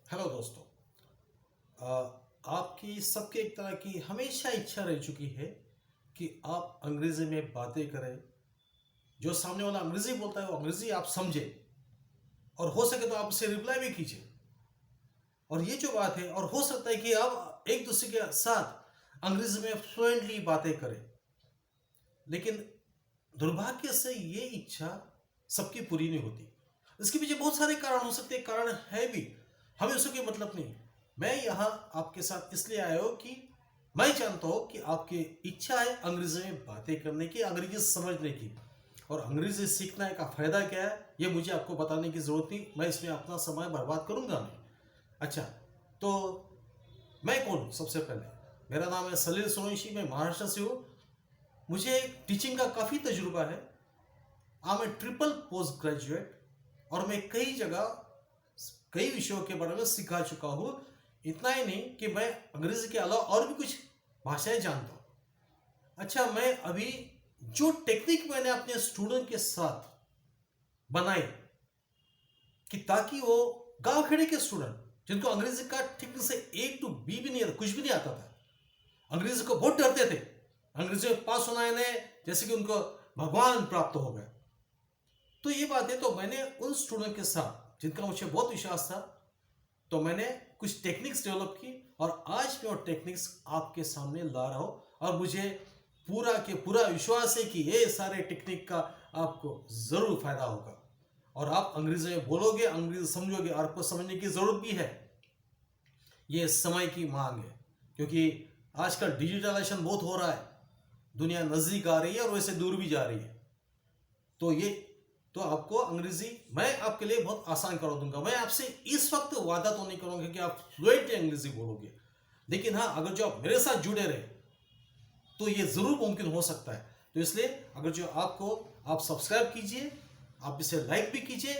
Hello दोस्तों। आपकी सबकी एक तरह की हमेशा इच्छा रह चुकी है कि आप अंग्रेजी में बातें करें। जो सामने वाला अंग्रेजी बोलता है वो अंग्रेजी आप समझे और हो सके तो आप उसे रिप्लाई भी कीजिए। और ये जो बात है, और हो सकता है कि आप एक दूसरे के साथ अंग्रेजी में फ्लुएंटली बातें करें। लेकिन दुर्भाग्य से ये इच्छा सबकी पूरी नहीं होती। इसके पीछे बहुत सारे कारण हो सकते हैं, कारण है भी, हमें उससे कोई मतलब नहीं। मैं यहाँ आपके साथ इसलिए आया हूँ कि मैं जानता हूँ कि आपकी इच्छा है अंग्रेजी में बातें करने की, अंग्रेजी समझने की। और अंग्रेजी सीखने का फायदा क्या है ये मुझे आपको बताने की जरूरत नहीं, मैं इसमें अपना समय बर्बाद करूंगा नहीं। अच्छा, तो मैं कौन हूँ? सबसे पहले मेरा नाम है सलील सोनवंशी, मैं महाराष्ट्र से हूँ। मुझे टीचिंग का काफ़ी तजुर्बा है। I am a triple post graduate और मैं कई जगह कई विषयों के बारे में सिखा चुका हूँ। इतना ही नहीं कि मैं अंग्रेजी के अलावा और भी कुछ भाषाएं जानता हूँ। अच्छा, मैं अभी जो टेक्निक मैंने अपने स्टूडेंट के साथ बनाई कि ताकि वो गांव खेड़े के स्टूडेंट जिनको अंग्रेजी का ठीक से ए टू बी भी नहीं आता, कुछ भी नहीं आता था, अंग्रेजी को बहुत डरते थे, अंग्रेजी में पास होना है जैसे कि उनको भगवान प्राप्त हो गए। तो ये बात है, तो मैंने उन स्टूडेंट के साथ जिनका मुझे बहुत विश्वास था, तो मैंने कुछ टेक्निक्स डेवलप की और आज मैं वो टेक्निक्स आपके सामने ला रहा हूँ। और मुझे पूरा के पूरा विश्वास है कि ये सारे टेक्निक का आपको ज़रूर फायदा होगा और आप अंग्रेजी में बोलोगे, अंग्रेजी समझोगे और आपको समझने की ज़रूरत भी है। ये समय की मांग है क्योंकि आजकल डिजिटलाइजेशन बहुत हो रहा है, दुनिया नज़दीक आ रही है और वैसे दूर भी जा रही है। तो आपको अंग्रेजी मैं आपके लिए बहुत आसान करा दूंगा। मैं आपसे इस वक्त वादा तो नहीं करूंगा कि आप फ्लुएंटली अंग्रेजी बोलोगे, लेकिन हाँ, अगर जो आप मेरे साथ जुड़े रहे तो ये जरूर मुमकिन हो सकता है। तो इसलिए अगर जो आप सब्सक्राइब कीजिए, आप इसे लाइक भी कीजिए,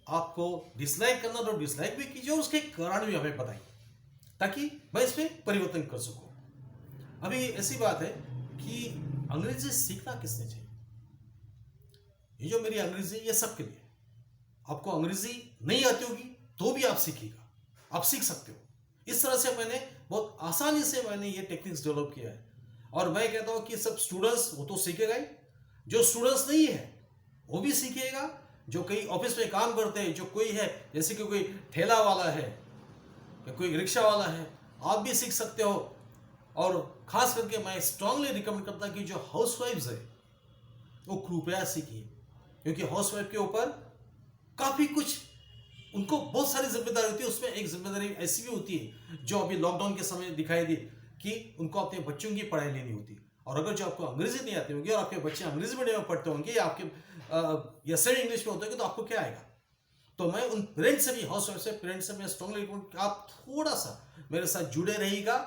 आपको डिसलाइक करना तो डिसलाइक भी कीजिए और उसके कारण भी हमें बताइए ताकि मैं इसमें परिवर्तन कर सकूं। अभी ऐसी बात है कि अंग्रेजी सीखना किसने चाहिए? ये जो मेरी अंग्रेजी ये सबके लिए। आपको अंग्रेजी नहीं आती होगी तो भी आप सीखिएगा, आप सीख सकते हो। इस तरह से मैंने बहुत आसानी से मैंने ये टेक्निक्स डेवलप किया है। और मैं कहता हूँ कि सब स्टूडेंट्स वो तो सीखेगा ही, जो स्टूडेंट्स नहीं है वो भी सीखेगा। जो कई ऑफिस में काम करते हैं, जो कोई है जैसे कि कोई ठेला वाला है या कोई रिक्शा वाला है, आप भी सीख सकते हो। और खास करके मैं स्ट्रांगली रिकमेंड करता कि जो हाउस वाइफ्स है वो कृपया सीखिए, क्योंकि हाउस वाइफ के ऊपर काफ़ी कुछ, उनको बहुत सारी जिम्मेदारी होती है। उसमें एक जिम्मेदारी ऐसी भी होती है जो अभी लॉकडाउन के समय दिखाई दी कि उनको अपने बच्चों की पढ़ाई लेनी होती है। और अगर जो आपको अंग्रेजी नहीं आती होगी और आपके बच्चे अंग्रेजी मीडियम में पढ़ते होंगे या आपके या सेमी इंग्लिश में होते होंगे तो आपको क्या आएगा? तो मैं उन पेरेंट्स से भी, हाउस वाइफ से, पेरेंट्स से मैं स्ट्रांगली रिकमेंड कि आप थोड़ा सा मेरे साथ जुड़े रहिएगा।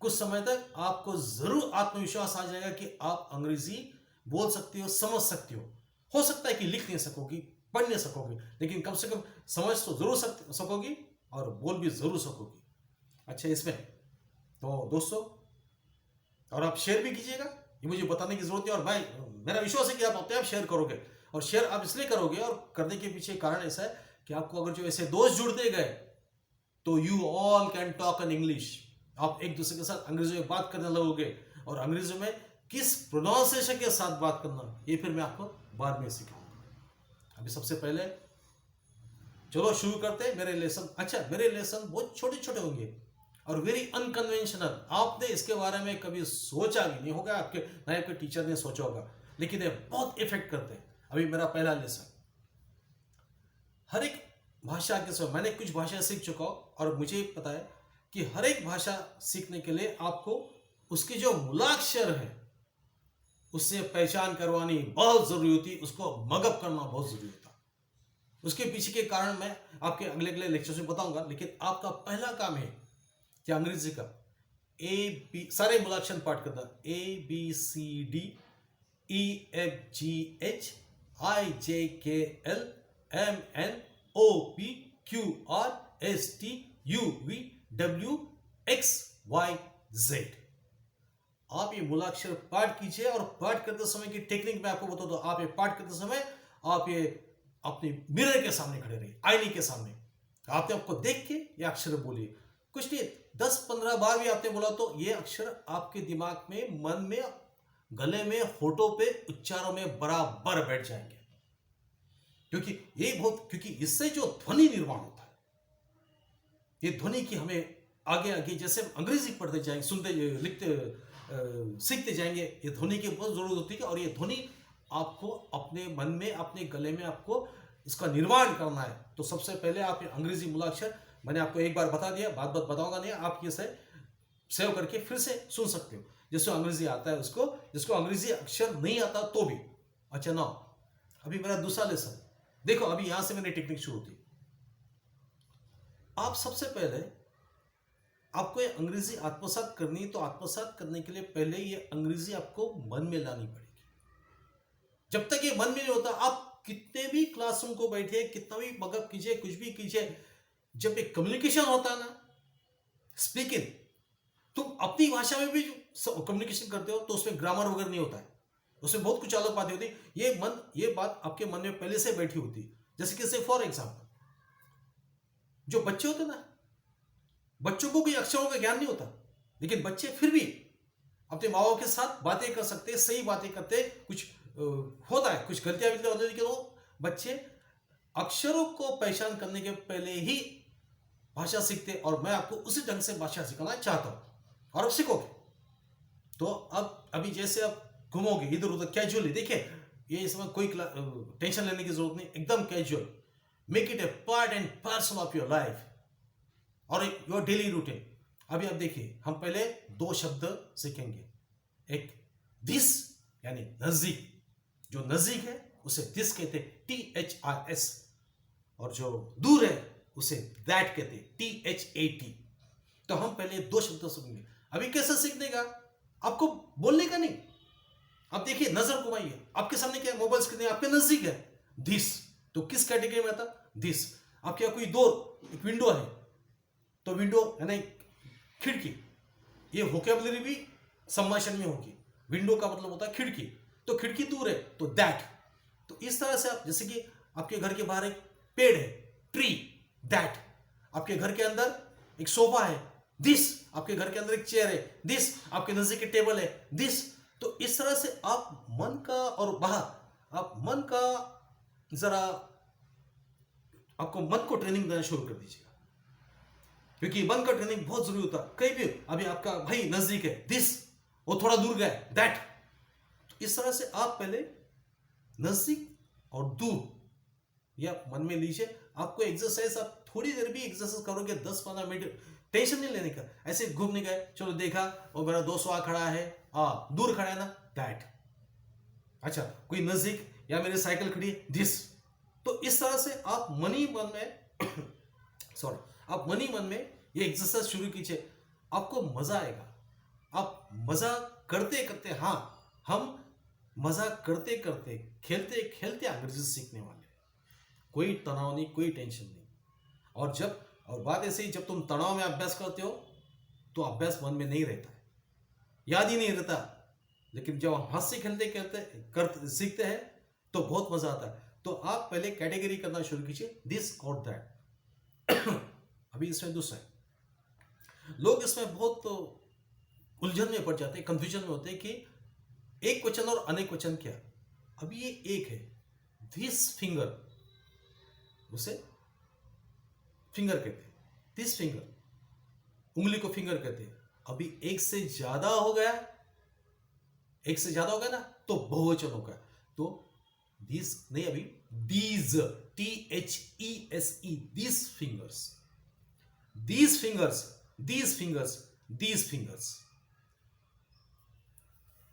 कुछ समय तक आपको जरूर आत्मविश्वास आ जाएगा कि आप अंग्रेजी बोल सकते हो, समझ सकते हो सकता है कि लिख नहीं सकोगी, पढ़ नहीं सकोगी, लेकिन कम से कम समझ तो जरूर सकोगी और बोल भी जरूर सकोगी। अच्छा, इसमें तो दोस्तों, और आप शेयर भी कीजिएगा, ये मुझे बताने की जरूरत है। और भाई, मेरा विश्वास है कि आप अपने आप शेयर करोगे, और शेयर आप इसलिए करोगे और करने के पीछे कारण ऐसा है कि आपको अगर जो ऐसे दोस्त जुड़ते गए तो you all can talk in English. आप एक दूसरे के साथ अंग्रेजी में बात करने लगोगे और अंग्रेजी में किस प्रोनाउंसिएशन के साथ बात करना ये फिर मैं आपको बाद में सिखाऊंगा। अभी सबसे पहले चलो शुरू करते हैं मेरे लेसन। अच्छा, मेरे लेसन बहुत छोटे छोटे होंगे और वेरी अनकन्वेंशनल। आपने इसके बारे में कभी सोचा भी नहीं होगा, आपके ना आपके टीचर ने सोचा होगा, लेकिन ये बहुत इफेक्ट करते हैं। अभी मेरा पहला लेसन, हर एक भाषा के साथ मैंने कुछ भाषा सीख चुका हूँ और मुझे पता है कि हर एक भाषा सीखने के लिए आपको उसके जो मूलाक्षर है उससे पहचान करवानी बहुत जरूरी होती है, उसको मगअप करना बहुत जरूरी होता है। उसके पीछे के कारण मैं आपके अगले अगले लेक्चर्स में बताऊंगा, लेकिन आपका पहला काम है कि अंग्रेजी का ए बी सारे मूलाक्षर पाठ करना। ABCDEFGHIJKLMNOPQRSTUVWXYZ। आप ये मूलाक्षर पाठ कीजिए और पाठ करते समय की टेक्निक मैं आपको बता दो। आप ये पाठ करते समय आप ये अपने मिरर के सामने खड़े रहिए, आईने के सामने, आपने आपको देख के ये अक्षर बोलिए, कुछ नहीं, 10-15 बार भी आपने बोला तो ये अक्षर आपके दिमाग में, मन में, गले में, होठों पे, उच्चारों में बराबर बैठ जाएंगे। क्योंकि इससे जो ध्वनि निर्माण होता है, ये ध्वनि की हमें आगे आगे जैसे हम अंग्रेजी पढ़ते जाएंगे, सुनते, लिखते, सीखते जाएंगे, ये ध्वनि की बहुत जरूरत होती है। और ये ध्वनि आपको अपने मन में, अपने गले में आपको इसका निर्माण करना है। तो सबसे पहले आप ये अंग्रेजी मूलाक्षर, मैंने आपको एक बार बता दिया, बात बताऊंगा नहीं, आप ये से सेव करके फिर से सुन सकते हो, जिसको अंग्रेजी आता है उसको, जिसको अंग्रेजी अक्षर नहीं आता तो भी। अच्छा ना, अभी मेरा दूसरा लेसन देखो, अभी यहां से मैंने टेक्निक शुरू की। आप सबसे पहले आपको ये अंग्रेजी आत्मसात करनी है, तो आत्मसात करने के लिए पहले ये अंग्रेजी आपको मन में लानी पड़ेगी। जब तक ये मन में नहीं होता, आप कितने भी क्लासरूम को बैठिए, कितना भी मगब कीजिए, कुछ भी कीजिए, जब एक कम्युनिकेशन होता है ना, स्पीकिंग, तुम अपनी भाषा में भी कम्युनिकेशन करते हो तो उसमें ग्रामर वगैरह नहीं होता है, उसमें बहुत कुछ अलग बातें होती है। ये बात आपके मन में पहले से बैठी होती है। जैसे कि फॉर एग्जाम्पल, जो बच्चे होते ना, बच्चों को कोई अक्षरों का ज्ञान नहीं होता, लेकिन बच्चे फिर भी अपने माँ बाप के साथ बातें कर सकते, सही बातें करते, कुछ होता है, कुछ गलतियां भी होती है, लेकिन वो बच्चे अक्षरों को पहचान करने के पहले ही भाषा सीखते। और मैं आपको उसी ढंग से भाषा सिखाना चाहता हूं, और आप सीखोगे। तो अब अभी जैसे आप घूमोगे इधर उधर कैजुअली, देखिए ये इसमें कोई टेंशन लेने की जरूरत नहीं, एकदम casual, make it A part and parcel of your life और योर डेली रूटीन। अभी आप देखिए, हम पहले 2 शब्द सीखेंगे। एक दिस, यानी नजदीक, जो नजदीक है उसे दिस कहते हैं, THIS, और जो दूर है उसे दैट कहते हैं, THAT। तो हम पहले 2 शब्द सुनेंगे। अभी कैसे सीखने का, आपको बोलने का नहीं। अब देखिए, नजर घुमाइए, आपके सामने क्या मोबाइल स्क्रीन है, आपके नजदीक है, दिस, तो किस कैटेगरी में आता, दिस। आपके यहाँ कोई डोर, एक विंडो है, तो विंडो यानी खिड़की, ये वोकैबुलरी भी सम्भाषण में होगी। विंडो का मतलब होता है खिड़की, तो खिड़की दूर है तो दैट। तो इस तरह से आप, जैसे कि आपके घर के बाहर एक पेड़ है, ट्री, दैट। आपके घर के अंदर एक सोफा है, दिस। आपके घर के अंदर एक चेयर है, दिस। आपके नजदीक एक टेबल है, दिस। तो इस तरह से आप मन का, और बाहर आप मन का जरा, आपको मन को ट्रेनिंग देना शुरू कर दीजिएगा, क्योंकि मन का ट्रेनिंग बहुत जरूरी होता है। कहीं भी अभी आपका भाई नजदीक है, दिस, वो थोड़ा दूर गया, दैट। तो इस तरह से आप पहले नजदीक और दूर ये आप मन में लीजिए। आपको एक्सरसाइज, आप थोड़ी देर भी एक्सरसाइज करोगे, 10-15 मिनट, टेंशन नहीं लेने का। ऐसे घूमने गए, चलो देखा और मेरा दोस्त वहां खड़ा है, दूर खड़ा है ना, दैट। अच्छा, कोई नजदीक, या मेरी साइकिल खड़ी है, दिस। तो इस तरह से आप मनी मन में सॉरी, आप मनी मन में ये एक्सरसाइज शुरू कीजिए, आपको मजा आएगा। आप मजा करते करते, हाँ, हम मजा करते करते, खेलते खेलते अंग्रेजी सीखने वाले हैं। कोई तनाव नहीं, कोई टेंशन नहीं। और बात ऐसे ही, जब तुम तनाव में अभ्यास करते हो तो अभ्यास मन में नहीं रहता है, याद ही नहीं रहता। लेकिन जब हम हंसते खेलते करते सीखते हैं तो बहुत मजा आता है। तो आप पहले कैटेगरी करना शुरू कीजिए, दिस और दैट। अभी इसमें दूसरा है, लोग इसमें बहुत उलझन में पड़ जाते हैं, कंफ्यूजन में होते हैं कि एक वचन और अनेक वचन क्या। अभी ये एक है, दिस फिंगर, उसे फिंगर कहते हैं, दिस फिंगर, उंगली को फिंगर कहते हैं। अभी एक से ज्यादा हो गया, एक से ज्यादा हो गया ना, तो बहुवचन होगा। तो दिस नहीं, अभी these, THESE, this fingers, these fingers, these fingers, these fingers,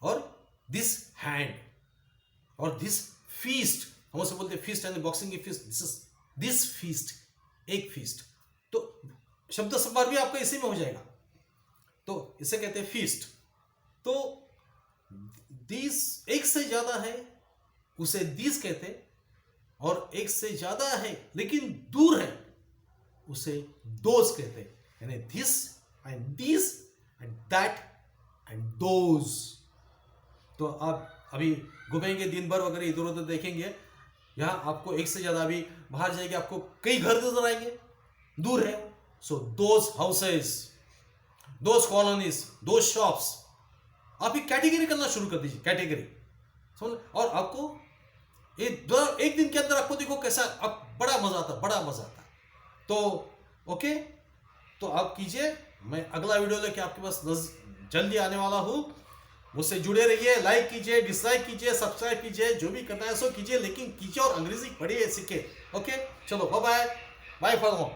और this hand, और this fist, हम उसे बोलते हैं fist, यानी बॉक्सिंग की fist, this fist, एक fist। तो शब्द संभार भी आपका इसी में हो जाएगा, तो इसे कहते हैं fist। तो this एक से ज्यादा है उसे this कहते हैं, और एक से ज्यादा है लेकिन दूर है उसे दोज कहते हैं, यानी this and this and that and those. तो आप अभी घूमेंगे दिन भर वगैरह, इधर उधर देखेंगे, यहाँ आपको एक से ज्यादा, अभी बाहर जाएंगे आपको कई घर नजर आएंगे, दूर है, so those houses, those colonies, those shops, आप एक कैटेगरी करना शुरू कर दीजिए, कैटेगरी समझ। और आपको एक दिन के अंदर आपको देखो कैसा अब बड़ा मजा आता, बड़ा मजा आता। तो ओके, तो आप कीजिए, मैं अगला वीडियो लेके आपके पास जल्दी आने वाला हूं। मुझसे जुड़े रहिए, लाइक कीजिए, डिसलाइक कीजिए, सब्सक्राइब कीजिए, जो भी करना है सो कीजिए, लेकिन कीजिए और अंग्रेजी पढ़िए, सीखे। ओके, चलो bye bye, bye for now.